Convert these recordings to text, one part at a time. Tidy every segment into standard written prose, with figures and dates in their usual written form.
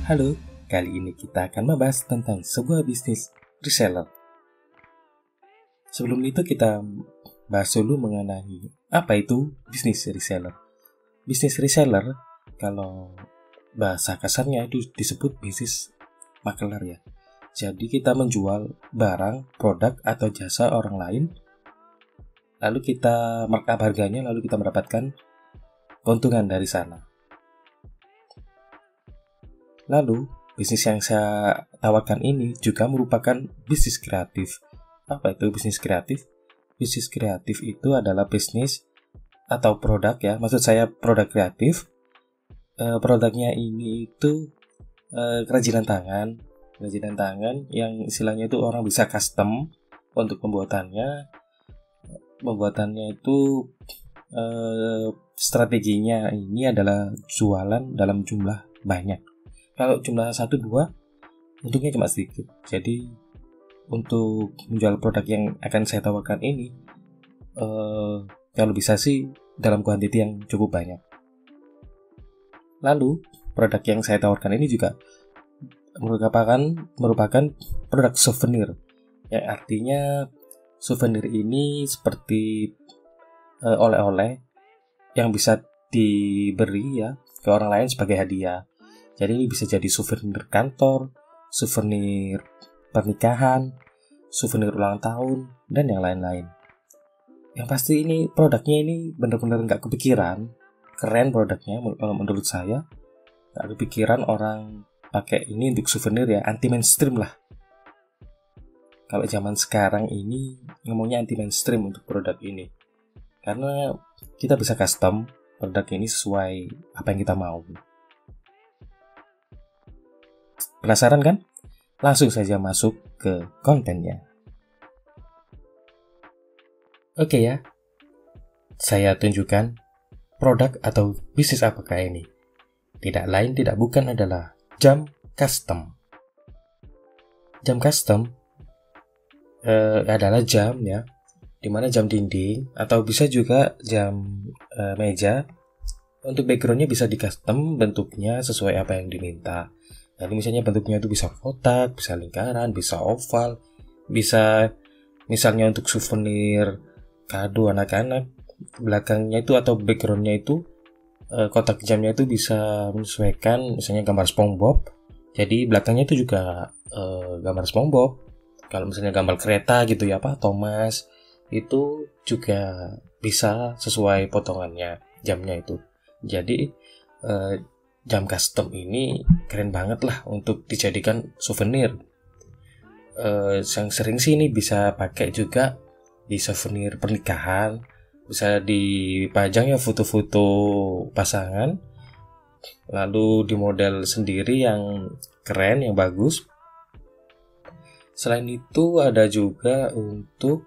Halo, kali ini kita akan membahas tentang sebuah bisnis reseller. Sebelum itu kita bahas dulu mengenai apa itu bisnis reseller. Bisnis reseller, kalau bahasa kasarnya itu disebut bisnis makeler ya. Jadi kita menjual barang, produk, atau jasa orang lain, lalu kita markup harganya, lalu kita mendapatkan keuntungan dari sana. Lalu, bisnis yang saya tawarkan ini juga merupakan bisnis kreatif. Apa itu bisnis kreatif? Bisnis kreatif itu adalah bisnis atau produk ya, maksud saya produk kreatif. Produknya ini itu kerajinan tangan yang istilahnya itu orang bisa custom untuk pembuatannya. Pembuatannya itu strateginya ini adalah jualan dalam jumlah banyak. Kalau jumlah 1-2, untungnya cuma sedikit. Jadi untuk menjual produk yang akan saya tawarkan ini, kalau bisa sih dalam kuantiti yang cukup banyak. Lalu produk yang saya tawarkan ini juga merupakan produk souvenir, yang artinya souvenir ini seperti oleh-oleh yang bisa diberi ya ke orang lain sebagai hadiah. Jadi ini bisa jadi souvenir kantor, souvenir pernikahan, souvenir ulang tahun, dan yang lain-lain. Yang pasti ini produknya ini benar-benar nggak kepikiran, keren produknya kalau menurut saya. Nggak kepikiran orang pakai ini untuk souvenir ya, anti mainstream lah. Kalau zaman sekarang ini ngomongnya anti mainstream untuk produk ini. Karena kita bisa custom produk ini sesuai apa yang kita mau. Penasaran kan? Langsung saja masuk ke kontennya. Oke ya, saya tunjukkan produk atau bisnis apakah ini. Tidak lain tidak bukan adalah jam custom. Jam custom adalah jam ya, dimana jam dinding atau bisa juga jam meja. Untuk backgroundnya bisa di custom bentuknya sesuai apa yang diminta. Jadi misalnya bentuknya itu bisa kotak, bisa lingkaran, bisa oval, bisa misalnya untuk souvenir kado anak-anak, belakangnya itu atau backgroundnya itu kotak jamnya itu bisa menyesuaikan misalnya gambar SpongeBob. Jadi belakangnya itu juga gambar SpongeBob. Kalau misalnya gambar kereta gitu ya Pak Thomas, itu juga bisa sesuai potongannya jamnya itu. Jadi jam custom ini keren banget lah untuk dijadikan souvenir. Yang sering sih ini bisa pakai juga di souvenir pernikahan, bisa dipajang ya foto-foto pasangan, lalu di model sendiri yang keren, yang bagus. Selain itu ada juga untuk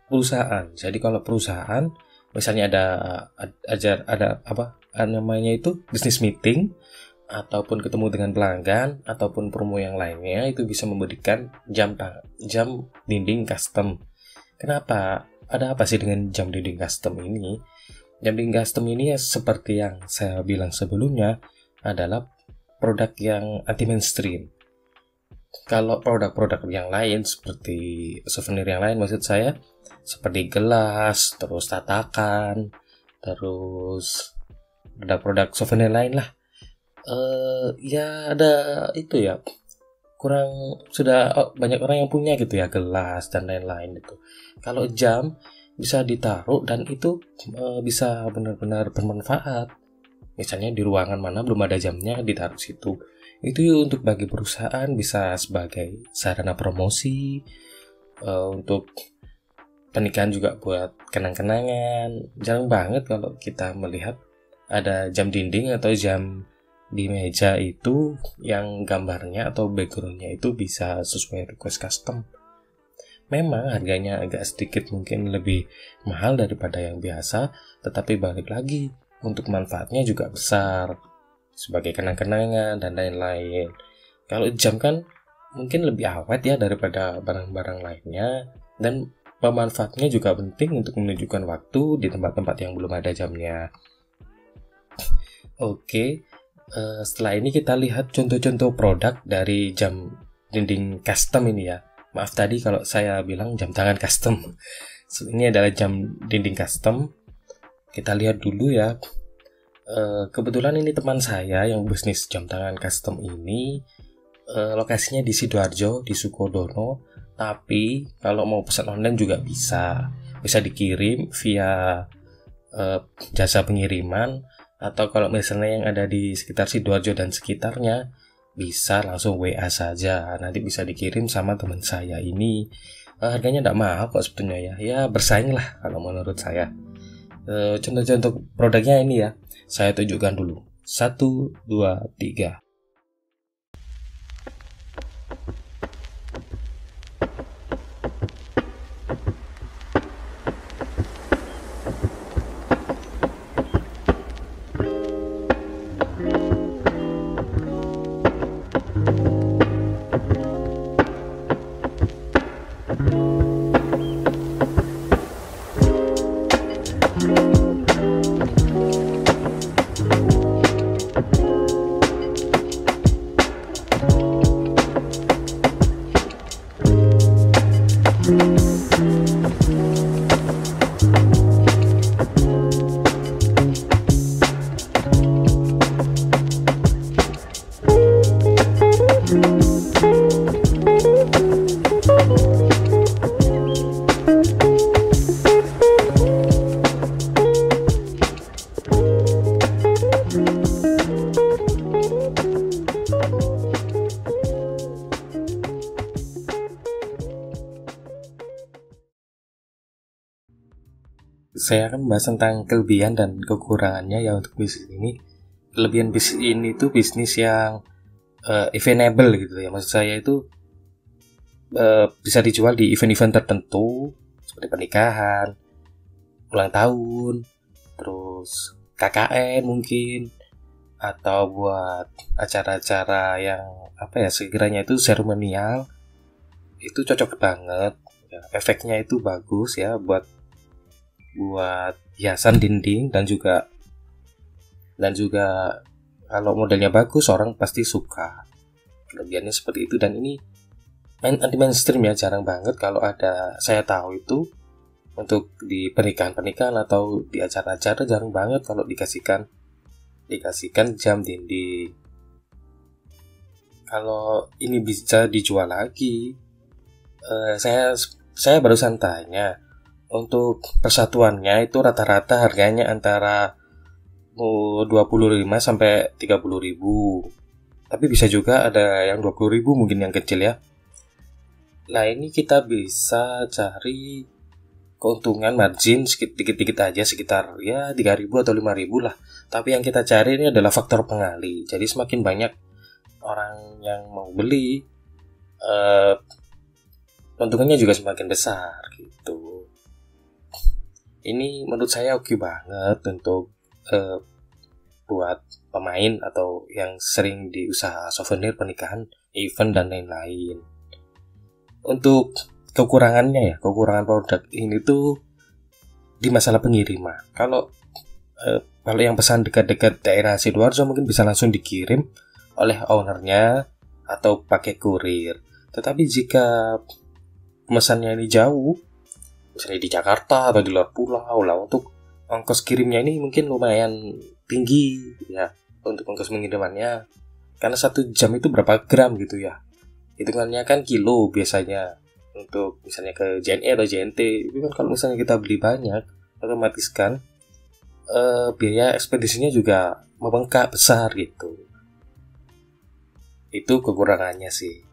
perusahaan. Jadi kalau perusahaan misalnya ada namanya itu business meeting, ataupun ketemu dengan pelanggan, ataupun promo yang lainnya, itu bisa memberikan jam dinding custom. Kenapa? Ada apa sih dengan jam dinding custom ini? Jam dinding custom ini ya seperti yang saya bilang sebelumnya, adalah produk yang anti mainstream. Kalau produk-produk yang lain seperti souvenir yang lain, maksud saya seperti gelas, terus tatakan, terus produk-produk souvenir lain lah, ya ada itu ya, banyak orang yang punya gitu ya, gelas dan lain-lain itu. Kalau jam bisa ditaruh dan itu bisa benar-benar bermanfaat. Misalnya di ruangan mana belum ada jamnya, ditaruh situ. Itu untuk bagi perusahaan bisa sebagai sarana promosi, untuk pernikahan juga buat kenang-kenangan. Jarang banget kalau kita melihat ada jam dinding atau jam di meja itu yang gambarnya atau backgroundnya itu bisa sesuai request custom. Memang harganya agak sedikit mungkin lebih mahal daripada yang biasa, tetapi balik lagi untuk manfaatnya juga besar sebagai kenang-kenangan dan lain-lain. Kalau jam kan mungkin lebih awet ya daripada barang-barang lainnya, dan pemanfaatnya juga penting untuk menunjukkan waktu di tempat-tempat yang belum ada jamnya. Oke, Setelah ini kita lihat contoh-contoh produk dari jam dinding custom ini ya. Maaf tadi kalau saya bilang jam tangan custom. Ini adalah jam dinding custom. Kita lihat dulu ya. Kebetulan ini teman saya yang bisnis jam tangan custom ini lokasinya di Sidoarjo, di Sukodono. Tapi kalau mau pesan online juga bisa dikirim via jasa pengiriman, atau kalau misalnya yang ada di sekitar Sidoarjo dan sekitarnya bisa langsung WA saja, nanti bisa dikirim sama teman saya ini. Harganya tidak mahal kok sebetulnya ya bersaing lah kalau menurut saya. Contoh-contoh produknya ini ya, saya tunjukkan dulu. 1, 2, 3. Saya akan membahas tentang kelebihan dan kekurangannya ya untuk bisnis ini. Kelebihan bisnis ini tuh bisnis yang eventable gitu ya. Maksud saya itu bisa dijual di event-event tertentu seperti pernikahan, ulang tahun, terus KKN mungkin, atau buat acara-acara yang sekiranya itu seremonial. Itu cocok banget ya, efeknya itu bagus ya buat hiasan dinding, dan juga kalau modelnya bagus orang pasti suka. Kelebihannya seperti itu, dan ini anti mainstream ya, jarang banget kalau ada, saya tahu itu untuk di pernikahan atau di acara-acara jarang banget kalau dikasihkan jam dinding. Kalau ini bisa dijual lagi, saya barusan tanya. Untuk persatuannya itu rata-rata harganya antara 25 sampai 30 ribu. Tapi bisa juga ada yang 20 ribu mungkin yang kecil ya. Nah ini kita bisa cari keuntungan margin dikit-dikit aja, sekitar ya 3 ribu atau 5 ribu lah. Tapi yang kita cari ini adalah faktor pengali. Jadi semakin banyak orang yang mau beli, keuntungannya juga semakin besar gitu. Ini menurut saya oke banget untuk buat pemain atau yang sering di usaha souvenir pernikahan, event dan lain-lain. Untuk kekurangan produk ini tuh di masalah pengiriman. Kalau yang pesan dekat-dekat daerah Sidoarjo mungkin bisa langsung dikirim oleh ownernya atau pakai kurir. Tetapi jika pemesannya ini jauh, misalnya di Jakarta atau di luar pulau lah, untuk ongkos kirimnya ini mungkin lumayan tinggi ya, untuk ongkos pengirimannya, karena 1 jam itu berapa gram gitu ya, hitungannya kan kilo biasanya. Untuk misalnya ke JNE atau JNT itu kan, kalau misalnya kita beli banyak, otomatis kan biaya ekspedisinya juga membengkak besar gitu. Itu kekurangannya sih.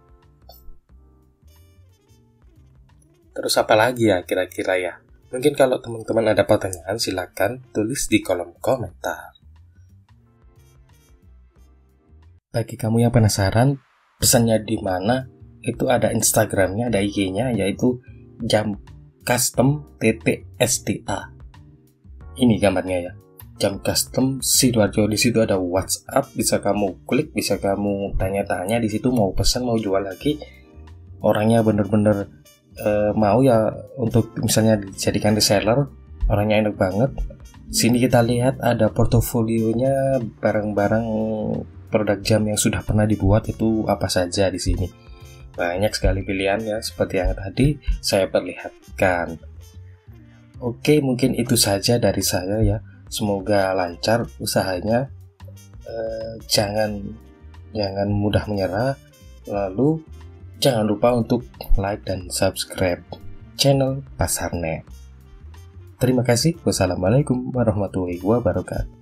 Terus apa lagi ya kira-kira ya? Mungkin kalau teman-teman ada pertanyaan silakan tulis di kolom komentar. Bagi kamu yang penasaran pesannya di mana, itu ada Instagramnya, ada IG-nya, yaitu jam custom @sta. Ini gambarnya ya, jam custom Sidoarjo. Di situ ada WhatsApp, bisa kamu klik, bisa kamu tanya-tanya di situ, mau pesan, mau jual lagi. Orangnya bener-bener mau ya untuk misalnya dijadikan reseller, Orangnya enak banget. Sini kita lihat ada portofolionya barang-barang produk jam yang sudah pernah dibuat itu apa saja di sini. Banyak sekali pilihannya seperti yang tadi saya perlihatkan. Oke, mungkin itu saja dari saya ya. Semoga lancar usahanya. Jangan mudah menyerah. Lalu jangan lupa untuk like dan subscribe channel Pasarnet. Terima kasih. Wassalamualaikum warahmatullahi wabarakatuh.